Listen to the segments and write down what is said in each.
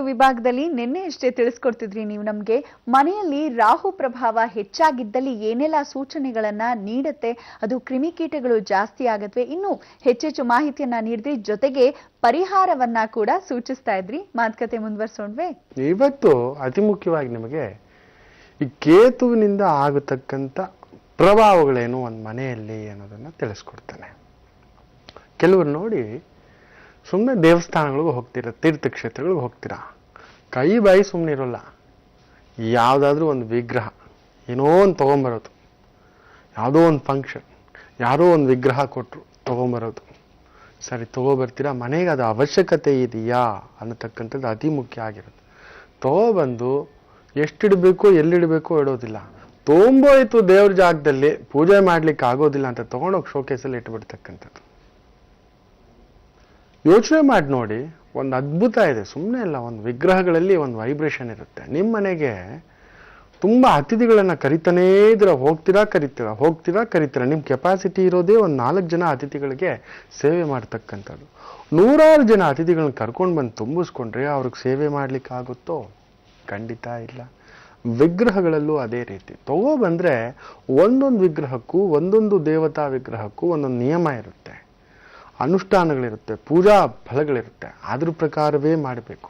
ವಿಭಾಗದಲ್ಲಿ ನಿನ್ನೆಯಷ್ಟೇ ತಿಳಿಸ್ಕೊಡ್ತಿದ್ರಿ ನೀವು ನಮಗೆ ಮನೆಯಲ್ಲಿ ರಾಹು ಪ್ರಭಾವ ಹೆಚ್ಚಾಗಿದ್ದಲ್ಲಿ ಏನೆಲ್ಲ ಸೂಚನೆಗಳನ್ನ ನೀಡುತ್ತೆ, ಅದು ಕ್ರಿಮಿಕೀಟಗಳು ಜಾಸ್ತಿ ಆಗತ್ವೆ, ಇನ್ನು ಹೆಚ್ಚೆಚ್ಚು ಮಾಹಿತಿಯನ್ನ ನೀಡಿದ್ರಿ, ಜೊತೆಗೆ ಪರಿಹಾರವನ್ನ ಕೂಡ ಸೂಚಿಸ್ತಾ ಇದ್ರಿ. ಮಾತುಕತೆ ಮುಂದುವರಿಸೋಣ್ವೆ? ಇವತ್ತು ಅತಿ ಮುಖ್ಯವಾಗಿ ನಿಮಗೆ ಈ ಕೇತುವಿನಿಂದ ಆಗತಕ್ಕಂಥ ಪ್ರಭಾವಗಳೇನು ಒಂದು ಮನೆಯಲ್ಲಿ ಅನ್ನೋದನ್ನ ತಿಳಿಸ್ಕೊಡ್ತಾನೆ. ಕೆಲವರು ನೋಡಿ ಸುಮ್ಮನೆ ದೇವಸ್ಥಾನಗಳಿಗೂ ಹೋಗ್ತೀರ, ತೀರ್ಥಕ್ಷೇತ್ರಗಳಿಗೆ ಹೋಗ್ತೀರಾ, ಕೈ ಬಾಯಿ ಸುಮ್ಮನೆ ಇರೋಲ್ಲ. ಯಾವುದಾದ್ರೂ ಒಂದು ವಿಗ್ರಹ ಏನೋ ಒಂದು ತೊಗೊಂಬರೋದು, ಯಾವುದೋ ಒಂದು ಫಂಕ್ಷನ್ ಯಾರೋ ಒಂದು ವಿಗ್ರಹ ಕೊಟ್ಟರು ತೊಗೊಂಬರೋದು. ಸರಿ ತೊಗೊಬರ್ತೀರಾ, ಮನೆಗೆ ಅದು ಅವಶ್ಯಕತೆ ಇದೆಯಾ ಅನ್ನತಕ್ಕಂಥದ್ದು ಅತಿ ಮುಖ್ಯ ಆಗಿರುತ್ತೆ. ತೊಗೊಬಂದು ಎಷ್ಟಿಡಬೇಕು ಎಲ್ಲಿಡಬೇಕು ಇಡೋದಿಲ್ಲ, ತೊಗೊಂಬೋಯ್ತು ದೇವ್ರ ಜಾಗದಲ್ಲಿ ಪೂಜೆ ಮಾಡ್ಲಿಕ್ಕೆ ಆಗೋದಿಲ್ಲ ಅಂತ ತೊಗೊಂಡೋಗಿ ಶೋಕೇಸಲ್ಲಿ ಇಟ್ಬಿಡ್ತಕ್ಕಂಥದ್ದು. ಯೋಚನೆ ಮಾಡಿ ನೋಡಿ, ಒಂದು ಅದ್ಭುತ ಇದೆ. ಸುಮ್ಮನೆ ಅಲ್ಲ, ಒಂದು ವಿಗ್ರಹಗಳಲ್ಲಿ ಒಂದು ವೈಬ್ರೇಷನ್ ಇರುತ್ತೆ. ನಿಮ್ಮ ಮನೆಗೆ ತುಂಬ ಅತಿಥಿಗಳನ್ನು ಕರಿತಾನೇ ಇದ್ರೆ ಹೋಗ್ತೀರಾ ಕರಿತೀರಾ. ನಿಮ್ಮ ಕೆಪಾಸಿಟಿ ಇರೋದೇ ಒಂದು 4 ಜನ ಅತಿಥಿಗಳಿಗೆ ಸೇವೆ ಮಾಡ್ತಕ್ಕಂಥದ್ದು. 100 ಜನ ಅತಿಥಿಗಳನ್ನ ಕರ್ಕೊಂಡು ಬಂದು ತುಂಬಿಸ್ಕೊಂಡ್ರೆ ಅವ್ರಿಗೆ ಸೇವೆ ಮಾಡ್ಲಿಕ್ಕೆ ಆಗುತ್ತೋ? ಖಂಡಿತ ಇಲ್ಲ. ವಿಗ್ರಹಗಳಲ್ಲೂ ಅದೇ ರೀತಿ ತಗೋಬಂದ್ರೆ ಒಂದೊಂದು ವಿಗ್ರಹಕ್ಕೂ ಒಂದೊಂದು ದೇವತಾ ವಿಗ್ರಹಕ್ಕೂ ಒಂದೊಂದು ನಿಯಮ ಇರುತ್ತೆ, ಅನುಷ್ಠಾನಗಳಿರುತ್ತೆ, ಪೂಜಾ ಫಲಗಳಿರುತ್ತೆ. ಅದ್ರ ಪ್ರಕಾರವೇ ಮಾಡಬೇಕು.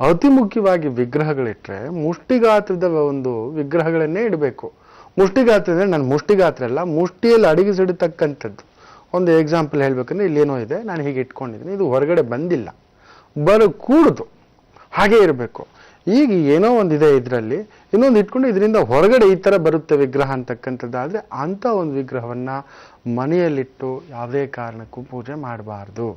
ಅತಿ ಮುಖ್ಯವಾಗಿ ವಿಗ್ರಹಗಳಿಟ್ರೆ ಮುಷ್ಟಿಗಾತ್ರದ ಒಂದು ವಿಗ್ರಹಗಳನ್ನೇ ಇಡಬೇಕು. ಮುಷ್ಟಿಗಾತ್ರ ಅಂದ್ರೆ ನಾನು ಮುಷ್ಟಿಗಾತ್ರ ಅಲ್ಲ, ಮುಷ್ಟಿಯಲ್ಲಿ ಅಡಗಿಸಿಡತಕ್ಕಂಥದ್ದು. ಒಂದು ಎಕ್ಸಾಂಪಲ್ ಹೇಳ್ಬೇಕಂದ್ರೆ ಇಲ್ಲೇನೋ ಇದೆ, ನಾನು ಹೀಗೆ ಇಟ್ಕೊಂಡಿದ್ದೀನಿ, ಇದು ಹೊರಗಡೆ ಬಂದಿಲ್ಲ, ಕೂಡುದು ಹಾಗೆ ಇರಬೇಕು. ಈಗ ಏನೋ ಒಂದಿದೆ ಇದರಲ್ಲಿ, ಇನ್ನೊಂದು ಇಟ್ಕೊಂಡು ಇದರಿಂದ ಹೊರಗಡೆ ಈ ಥರ ಬರುತ್ತೆ ವಿಗ್ರಹ ಅಂತಕ್ಕಂಥದ್ದಾದರೆ ಅಂಥ ಒಂದು ವಿಗ್ರಹವನ್ನ ಮನೆಯಲ್ಲಿಟ್ಟು ಯಾವುದೇ ಕಾರಣಕ್ಕೂ ಪೂಜೆ ಮಾಡಬಾರ್ದು.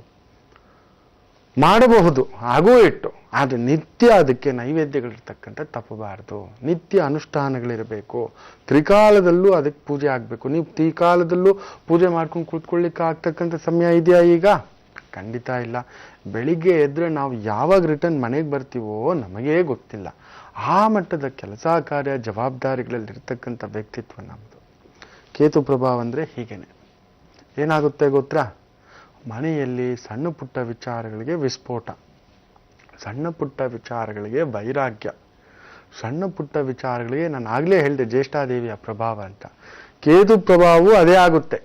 ಮಾಡಬಹುದು ಹಾಗೂ ಇಟ್ಟು, ಆದರೆ ನಿತ್ಯ ಅದಕ್ಕೆ ನೈವೇದ್ಯಗಳಿರ್ತಕ್ಕಂಥ ತಪ್ಪಬಾರ್ದು. ನಿತ್ಯ ಅನುಷ್ಠಾನಗಳಿರಬೇಕು. ತ್ರಿಕಾಲದಲ್ಲೂ ಅದಕ್ಕೆ ಪೂಜೆ ಆಗಬೇಕು. ನೀವು ತ್ರಿಕಾಲದಲ್ಲೂ ಪೂಜೆ ಮಾಡ್ಕೊಂಡು ಕೂತ್ಕೊಳ್ಳಿಕ್ಕೆ ಆಗ್ತಕ್ಕಂಥ ಸಮಯ ಇದೆಯಾ ಈಗ? ಖಂಡಿತ ಇಲ್ಲ. ಬೆಳಿಗ್ಗೆ ಎದ್ರೆ ನಾವು ಯಾವಾಗ ರಿಟರ್ನ್ ಮನೆಗೆ ಬರ್ತೀವೋ ನಮಗೇ ಗೊತ್ತಿಲ್ಲ. ಆ ಮಟ್ಟದ ಕೆಲಸ ಕಾರ್ಯ ಜವಾಬ್ದಾರಿಗಳಲ್ಲಿರ್ತಕ್ಕಂಥ ವ್ಯಕ್ತಿತ್ವ ನಮ್ಮದು. ಕೇತು ಪ್ರಭಾವ ಅಂದರೆ ಹೀಗೇನೆ. ಏನಾಗುತ್ತೆ ಗೊತ್ತಾ? ಮನೆಯಲ್ಲಿ ಸಣ್ಣ ಪುಟ್ಟ ವಿಚಾರಗಳಿಗೆ ವಿಸ್ಫೋಟ, ಸಣ್ಣ ಪುಟ್ಟ ವಿಚಾರಗಳಿಗೆ ವೈರಾಗ್ಯ, ಸಣ್ಣ ಪುಟ್ಟ ವಿಚಾರಗಳಿಗೆ ನಾನು ಆಗಲೇ ಹೇಳಿದೆ ಜ್ಯೇಷ್ಠಾದೇವಿಯ ಪ್ರಭಾವ ಅಂತ. ಕೇತು ಪ್ರಭಾವವು ಅದೇ ಆಗುತ್ತೆ.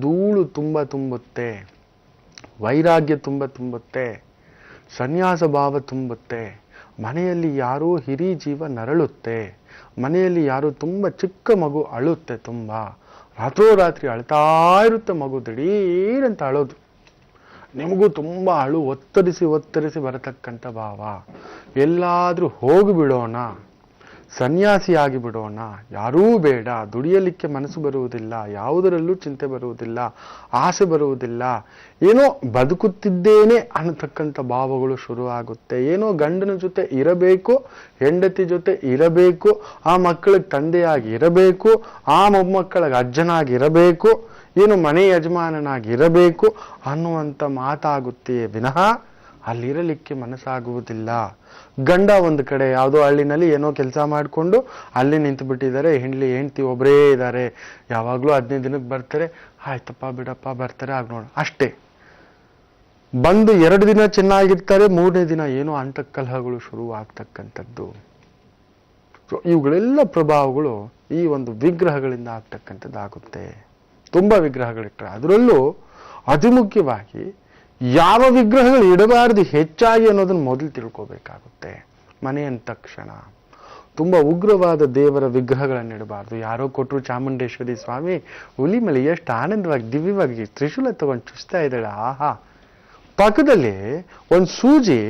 ಧೂಳು ತುಂಬುತ್ತೆ, ವೈರಾಗ್ಯ ತುಂಬುತ್ತೆ, ಸನ್ಯಾಸ ಭಾವ ತುಂಬುತ್ತೆ. ಮನೆಯಲ್ಲಿ ಯಾರೋ ಹಿರಿ ಜೀವ ನರಳುತ್ತೆ, ಮನೆಯಲ್ಲಿ ಯಾರೋ ತುಂಬ ಚಿಕ್ಕ ಮಗು ಅಳುತ್ತೆ, ತುಂಬ ರಾತ್ರೋರಾತ್ರಿ ಅಳ್ತಾ ಇರುತ್ತೆ ಮಗು, ದಿಢೀರಂತ ಅಳೋದು. ನಿಮಗೂ ತುಂಬ ಒತ್ತರಿಸಿ ಬರತಕ್ಕಂಥ ಭಾವ. ಎಲ್ಲಾದ್ರೂ ಹೋಗಿಬಿಡೋಣ, ಸನ್ಯಾಸಿಯಾಗಿ ಬಿಡೋಣ, ಯಾರೂ ಬೇಡ, ದುಡಿಯಲಿಕ್ಕೆ ಮನಸ್ಸು ಬರುವುದಿಲ್ಲ, ಯಾವುದರಲ್ಲೂ ಚಿಂತೆ ಬರುವುದಿಲ್ಲ, ಆಸೆ ಬರುವುದಿಲ್ಲ, ಏನೋ ಬದುಕುತ್ತಿದ್ದೇನೆ ಅನ್ನತಕ್ಕಂಥ ಭಾವಗಳು ಶುರು ಆಗುತ್ತೆ. ಏನೋ ಗಂಡನ ಜೊತೆ ಇರಬೇಕು, ಹೆಂಡತಿ ಜೊತೆ ಇರಬೇಕು, ಆ ಮಕ್ಕಳಿಗೆ ತಂದೆಯಾಗಿ ಇರಬೇಕು, ಆ ಮೊಮ್ಮಕ್ಕಳಿಗೆ ಅಜ್ಜನಾಗಿ ಇರಬೇಕು, ಏನು ಮನೆ ಯಜಮಾನನಾಗಿ ಇರಬೇಕು ಅನ್ನುವಂಥ ಮಾತಾಗುತ್ತೆಯೇ ವಿನಃ ಅಲ್ಲಿರಲಿಕ್ಕೆ ಮನಸ್ಸಾಗುವುದಿಲ್ಲ. ಗಂಡ ಒಂದು ಕಡೆ ಯಾವುದೋ ಹಳ್ಳಿನಲ್ಲಿ ಏನೋ ಕೆಲಸ ಮಾಡಿಕೊಂಡು ಅಲ್ಲಿ ನಿಂತು ಬಿಟ್ಟಿದ್ದಾರೆ, ಹೆಂಡತಿ ಒಬ್ಬರೇ ಇದ್ದಾರೆ, ಯಾವಾಗಲೂ 15 ದಿನಕ್ಕೆ ಬರ್ತಾರೆ, ಆಯ್ತಪ್ಪ ಬಿಡಪ್ಪ ಬರ್ತಾರೆ ಆಗ ನೋಡ ಅಷ್ಟೇ. ಬಂದು 2 ದಿನ ಚೆನ್ನಾಗಿರ್ತಾರೆ, 3ನೇ ದಿನ ಏನೋ ಅಂತಃಕಲಹಗಳು ಶುರು ಆಗ್ತಕ್ಕಂಥದ್ದು. ಇವುಗಳೆಲ್ಲ ಪ್ರಭಾವಗಳು ಈ ಒಂದು ವಿಗ್ರಹಗಳಿಂದ ಆಗ್ತಕ್ಕಂಥದ್ದಾಗುತ್ತೆ. ತುಂಬ ವಿಗ್ರಹಗಳಿಟ್ಟರೆ ಅದರಲ್ಲೂ ಅತಿ ಮುಖ್ಯವಾಗಿ ಯಾವ ವಿಗ್ರಹಗಳು ಇಡಬಾರ್ದು ಹೆಚ್ಚಾಗಿ ಅನ್ನೋದನ್ನು ಮೊದಲು ತಿಳ್ಕೋಬೇಕಾಗುತ್ತೆ. ಮನೆ ಅಂದ ತಕ್ಷಣ ತುಂಬ ಉಗ್ರವಾದ ದೇವರ ವಿಗ್ರಹಗಳನ್ನು ಇಡಬಾರ್ದು. ಯಾರೋ ಕೊಟ್ಟರು ಚಾಮುಂಡೇಶ್ವರಿ ಸ್ವಾಮಿ ಹುಲಿ ಮೇಲೆ ಎಷ್ಟು ಆನಂದವಾಗಿ ದಿವ್ಯವಾಗಿ ತ್ರಿಶೂಲ ತಗೊಂಡು ಚುಸ್ತಾ ಇದ್ದಾಳೆ, ಆಹಾ. ಪಕ್ಕದಲ್ಲಿ ಒಂದು ಸೂಜಿ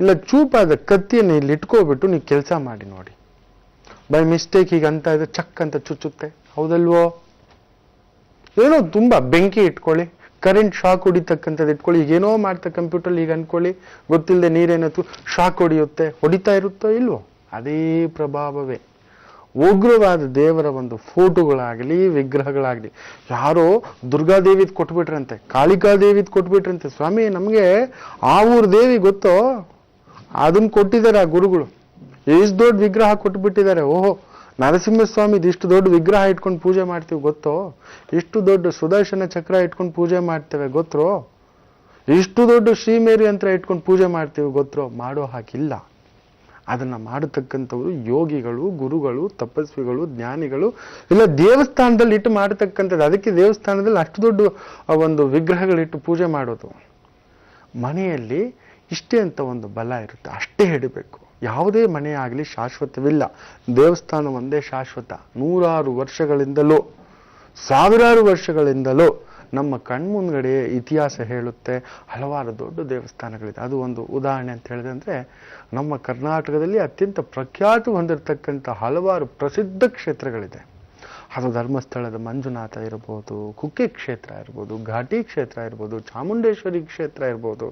ಇಲ್ಲ ಚೂಪಾದ ಕತ್ತಿಯನ್ನು ಇಲ್ಲಿ ಇಟ್ಕೋಬಿಟ್ಟು ನೀವು ಕೆಲಸ ಮಾಡಿ ನೋಡಿ, ಬೈ ಮಿಸ್ಟೇಕ್ ಈಗ ಅಂತ ಇದ್ರೆ ಚಕ್ ಅಂತ ಚುಚ್ಚುತ್ತೆ, ಹೌದಲ್ವೋ? ಏನೋ ತುಂಬ ಬೆಂಕಿ ಇಟ್ಕೊಳ್ಳಿ, ಕರೆಂಟ್ ಶಾಕ್ ಹೊಡಿತಕ್ಕಂಥದ್ದು ಇಟ್ಕೊಳ್ಳಿ, ಈಗೇನೋ ಮಾಡ್ತಾ ಕಂಪ್ಯೂಟರ್ ಈಗ ಅನ್ಕೊಳ್ಳಿ, ಗೊತ್ತಿಲ್ಲದೆ ನೀರೇನತ್ತು ಶಾಕ್ ಹೊಡಿತಾ ಇರುತ್ತೋ ಇಲ್ವೋ? ಅದೇ ಪ್ರಭಾವವೇ. ಉಗ್ರವಾದ ದೇವರ ಒಂದು ಫೋಟೋಗಳಾಗಲಿ ವಿಗ್ರಹಗಳಾಗಲಿ, ಯಾರೋ ದುರ್ಗಾದೇವಿದ್ ಕೊಟ್ಬಿಟ್ರಂತೆ, ಕಾಳಿಕಾದೇವಿದ್ ಕೊಟ್ಬಿಟ್ರಂತೆ, ಸ್ವಾಮಿ ನಮಗೆ ಆ ಊರ ದೇವಿ ಗೊತ್ತೋ, ಅದನ್ನ ಕೊಟ್ಟಿದ್ದಾರೆ ಆ ಗುರುಗಳು, ಎಷ್ಟು ದೊಡ್ಡ ವಿಗ್ರಹ ಕೊಟ್ಬಿಟ್ಟಿದ್ದಾರೆ. ಓಹೋ, ನರಸಿಂಹಸ್ವಾಮಿದು ಇಷ್ಟು ದೊಡ್ಡ ವಿಗ್ರಹ ಇಟ್ಕೊಂಡು ಪೂಜೆ ಮಾಡ್ತೀವಿ ಗೊತ್ತೋ, ಇಷ್ಟು ದೊಡ್ಡ ಸುದರ್ಶನ ಚಕ್ರ ಇಟ್ಕೊಂಡು ಪೂಜೆ ಮಾಡ್ತೇವೆ ಗೊತ್ತೋ, ಇಷ್ಟು ದೊಡ್ಡ ಶ್ರೀಮೇರಿ ಯಂತ್ರ ಇಟ್ಕೊಂಡು ಪೂಜೆ ಮಾಡ್ತೀವಿ ಗೊತ್ತೋ? ಮಾಡೋ ಹಾಗಿಲ್ಲ. ಅದನ್ನ ಮಾಡತಕ್ಕಂಥವ್ರು ಯೋಗಿಗಳು, ಗುರುಗಳು, ತಪಸ್ವಿಗಳು, ಜ್ಞಾನಿಗಳು, ಇಲ್ಲ ದೇವಸ್ಥಾನದಲ್ಲಿ ಇಟ್ಟು ಮಾಡತಕ್ಕಂಥದ್ದು. ಅದಕ್ಕೆ ದೇವಸ್ಥಾನದಲ್ಲಿ ಅಷ್ಟು ದೊಡ್ಡ ಒಂದು ವಿಗ್ರಹಗಳಿಟ್ಟು ಪೂಜೆ ಮಾಡೋದು. ಮನೆಯಲ್ಲಿ ಇಷ್ಟೇ ಅಂತ ಒಂದು ಬಲ ಇರುತ್ತೆ, ಅಷ್ಟೇ ಹಿಡಿಬೇಕು. ಯಾವುದೇ ಮನೆ ಆಗಲಿ ಶಾಶ್ವತವಿಲ್ಲ. ದೇವಸ್ಥಾನ ಒಂದೇ ಶಾಶ್ವತ. ನೂರಾರು ವರ್ಷಗಳಿಂದಲೂ, ಸಾವಿರಾರು ವರ್ಷಗಳಿಂದಲೂ ನಮ್ಮ ಕಣ್ಮುಂದ್ಗಡೆ ಇತಿಹಾಸ ಹೇಳುತ್ತೆ. ಹಲವಾರು ದೊಡ್ಡ ದೇವಸ್ಥಾನಗಳಿದೆ. ಅದು ಒಂದು ಉದಾಹರಣೆ ಅಂತ ಹೇಳಿದ್ರೆ, ನಮ್ಮ ಕರ್ನಾಟಕದಲ್ಲಿ ಅತ್ಯಂತ ಪ್ರಖ್ಯಾತ ಹೊಂದಿರತಕ್ಕಂಥ ಹಲವಾರು ಪ್ರಸಿದ್ಧ ಕ್ಷೇತ್ರಗಳಿದೆ. ಅದು ಧರ್ಮಸ್ಥಳದ ಮಂಜುನಾಥ ಇರ್ಬೋದು, ಕುಕ್ಕೆ ಕ್ಷೇತ್ರ ಇರ್ಬೋದು, ಘಾಟಿ ಕ್ಷೇತ್ರ ಇರ್ಬೋದು, ಚಾಮುಂಡೇಶ್ವರಿ ಕ್ಷೇತ್ರ ಇರ್ಬೋದು,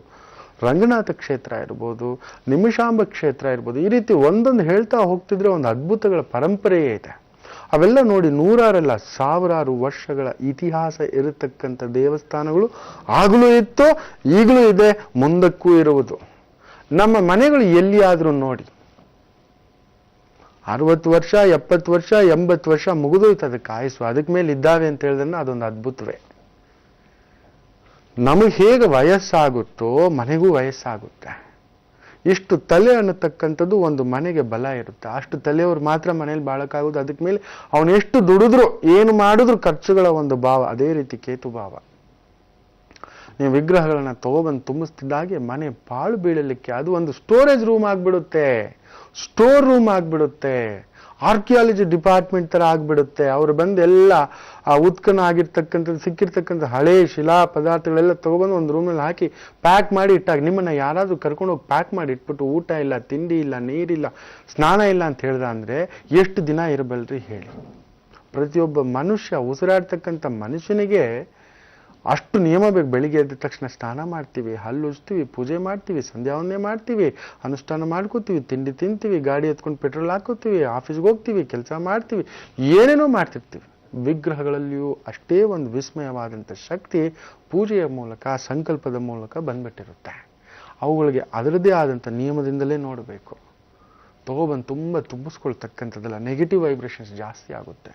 ರಂಗನಾಥ ಕ್ಷೇತ್ರ ಇರ್ಬೋದು, ನಿಮಿಷಾಂಬ ಕ್ಷೇತ್ರ ಇರ್ಬೋದು. ಈ ರೀತಿ ಒಂದೊಂದು ಹೇಳ್ತಾ ಹೋಗ್ತಿದ್ರೆ ಒಂದು ಅದ್ಭುತಗಳ ಪರಂಪರೆಯೇ ಇದೆ. ಅವೆಲ್ಲ ನೋಡಿ ನೂರಾರಲ್ಲ ಸಾವಿರಾರು ವರ್ಷಗಳ ಇತಿಹಾಸ ಇರತಕ್ಕಂಥ ದೇವಸ್ಥಾನಗಳು ಆಗಲೂ ಇತ್ತು, ಈಗಲೂ ಇದೆ, ಮುಂದಕ್ಕೂ ಇರುವುದು. ನಮ್ಮ ಮನೆಗಳು ಎಲ್ಲಿಯಾದ್ರೂ ನೋಡಿ 60 ವರ್ಷ 70 ವರ್ಷ 80 ವರ್ಷ ಮುಗಿದೋಯ್ತು ಅದಕ್ಕೆ ಆಯಸ್ಸು. ಅದಕ್ಕೆ ಮೇಲೆ ಇದ್ದಾವೆ ಅಂತ ಹೇಳಿದ್ರೆ ಅದೊಂದು ಅದ್ಭುತವೇ. ನಮಗೆ ಹೇಗೆ ವಯಸ್ಸಾಗುತ್ತೋ ಮನೆಗೂ ವಯಸ್ಸಾಗುತ್ತೆ. ಇಷ್ಟು ತಲೆ ಅನ್ನತಕ್ಕಂಥದ್ದು ಒಂದು ಮನೆಗೆ ಬಲ ಇರುತ್ತೆ. ಅಷ್ಟು ತಲೆಯವ್ರು ಮಾತ್ರ ಮನೇಲಿ ಬಾಳಕ್ಕಾಗೋದು. ಅದಕ್ಕೆ ಮೇಲೆ ಅವನು ಎಷ್ಟು ದುಡಿದ್ರು ಏನು ಮಾಡಿದ್ರು ಖರ್ಚುಗಳ ಒಂದು ಭಾವ. ಅದೇ ರೀತಿ ಕೇತು ಭಾವ. ನೀವು ವಿಗ್ರಹಗಳನ್ನ ತಗೊಬಂದು ತುಂಬಿಸ್ತಿದ್ದಾಗೆ ಮನೆ ಪಾಳು ಬೀಳಲಿಕ್ಕೆ ಅದು ಒಂದು ಸ್ಟೋರೇಜ್ ರೂಮ್ ಆಗ್ಬಿಡುತ್ತೆ, ಸ್ಟೋರ್ ರೂಮ್ ಆಗ್ಬಿಡುತ್ತೆ, ಆರ್ಕಿಯಾಲಜಿ ಡಿಪಾರ್ಟ್ಮೆಂಟ್ ತರ ಆಗ್ಬಿಡುತ್ತೆ. ಅವ್ರು ಬಂದು ಎಲ್ಲ ಆ ಉತ್ಖನನ ಆಗಿರ್ತಕ್ಕಂಥದ್ದು ಸಿಕ್ಕಿರ್ತಕ್ಕಂಥ ಹಳೆ ಶಿಲಾ ಪದಾರ್ಥಗಳೆಲ್ಲ ತಗೊಬಂದು ಒಂದು ರೂಮಲ್ಲಿ ಹಾಕಿ ಪ್ಯಾಕ್ ಮಾಡಿ ಇಟ್ಟಾಗ ನಿಮ್ಮನ್ನ ಯಾರಾದ್ರೂ ಕರ್ಕೊಂಡೋಗಿ ಪ್ಯಾಕ್ ಮಾಡಿ ಇಟ್ಬಿಟ್ಟು ಊಟ ಇಲ್ಲ, ತಿಂಡಿ ಇಲ್ಲ, ನೀರಿಲ್ಲ, ಸ್ನಾನ ಇಲ್ಲ ಅಂತ ಹೇಳ್ದ ಅಂದ್ರೆ ಎಷ್ಟು ದಿನ ಇರಬಲ್ರಿ ಹೇಳಿ? ಪ್ರತಿಯೊಬ್ಬ ಮನುಷ್ಯ ಉಸಿರಾಡ್ತಕ್ಕಂಥ ಮನುಷ್ಯನಿಗೆ ಅಷ್ಟು ನಿಯಮ ಬೇಕು. ಬೆಳಿಗ್ಗೆ ಎದ್ದ ತಕ್ಷಣ ಸ್ನಾನ ಮಾಡ್ತೀವಿ, ಹಲ್ಲು ಉಜ್ತೀವಿ, ಪೂಜೆ ಮಾಡ್ತೀವಿ, ಸಂಧ್ಯಾವಂದನೆ ಮಾಡ್ತೀವಿ, ಅನುಷ್ಠಾನ ಮಾಡ್ಕೋತೀವಿ, ತಿಂಡಿ ತಿಂತೀವಿ, ಗಾಡಿ ಎತ್ಕೊಂಡು ಪೆಟ್ರೋಲ್ ಹಾಕೋತೀವಿ, ಆಫೀಸ್ಗೆ ಹೋಗ್ತೀವಿ, ಕೆಲಸ ಮಾಡ್ತೀವಿ, ಏನೇನೋ ಮಾಡ್ತಿರ್ತೀವಿ. ವಿಗ್ರಹಗಳಲ್ಲಿಯೂ ಅಷ್ಟೇ ಒಂದು ವಿಸ್ಮಯವಾದಂಥ ಶಕ್ತಿ ಪೂಜೆಯ ಮೂಲಕ, ಸಂಕಲ್ಪದ ಮೂಲಕ ಬಂದ್ಬಿಟ್ಟಿರುತ್ತೆ. ಅವುಗಳಿಗೆ ಅದರದ್ದೇ ಆದಂಥ ನಿಯಮದಿಂದಲೇ ನೋಡಬೇಕು. ತಗೊಬಂದು ತುಂಬ ತುಂಬಿಸ್ಕೊಳ್ತಕ್ಕಂಥದ್ದಲ್ಲ, ನೆಗೆಟಿವ್ ವೈಬ್ರೇಷನ್ಸ್ ಜಾಸ್ತಿ ಆಗುತ್ತೆ.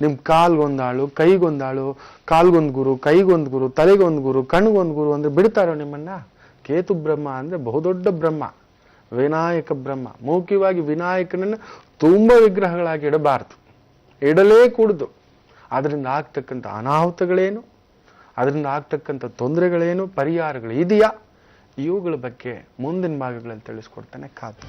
ನಿಮ್ಮ ಕಾಲ್ಗೊಂದಾಳು, ಕೈಗೊಂದಾಳು, ಕಾಲ್ಗೊಂದು ಗುರು, ಕೈಗೊಂದು ಗುರು, ತಲೆಗೊಂದು ಗುರು, ಕಣ್ಗೊಂದು ಗುರು ಅಂದ್ರೆ ಬಿಡ್ತಾರೋ ನಿಮ್ಮನ್ನ? ಕೇತು ಬ್ರಹ್ಮ ಅಂದ್ರೆ ಬಹುದೊಡ್ಡ ಬ್ರಹ್ಮ, ವಿನಾಯಕ ಬ್ರಹ್ಮ. ಮೌಖಿಕವಾಗಿ ವಿನಾಯಕನನ್ನು ತುಂಬ ವಿಗ್ರಹಗಳಾಗಿ ಇಡಬಾರ್ದು, ಇಡಲೇ ಕೂಡುದು. ಅದರಿಂದ ಆಗ್ತಕ್ಕಂಥ ಅನಾಹುತಗಳೇನು, ಅದರಿಂದ ಆಗ್ತಕ್ಕಂಥ ತೊಂದರೆಗಳೇನು, ಪರಿಹಾರಗಳು ಇದೆಯಾ, ಇವುಗಳ ಬಗ್ಗೆ ಮುಂದಿನ ಭಾಗಗಳಲ್ಲಿ ತಿಳಿಸ್ಕೊಡ್ತಾನೆ. ಕಾದು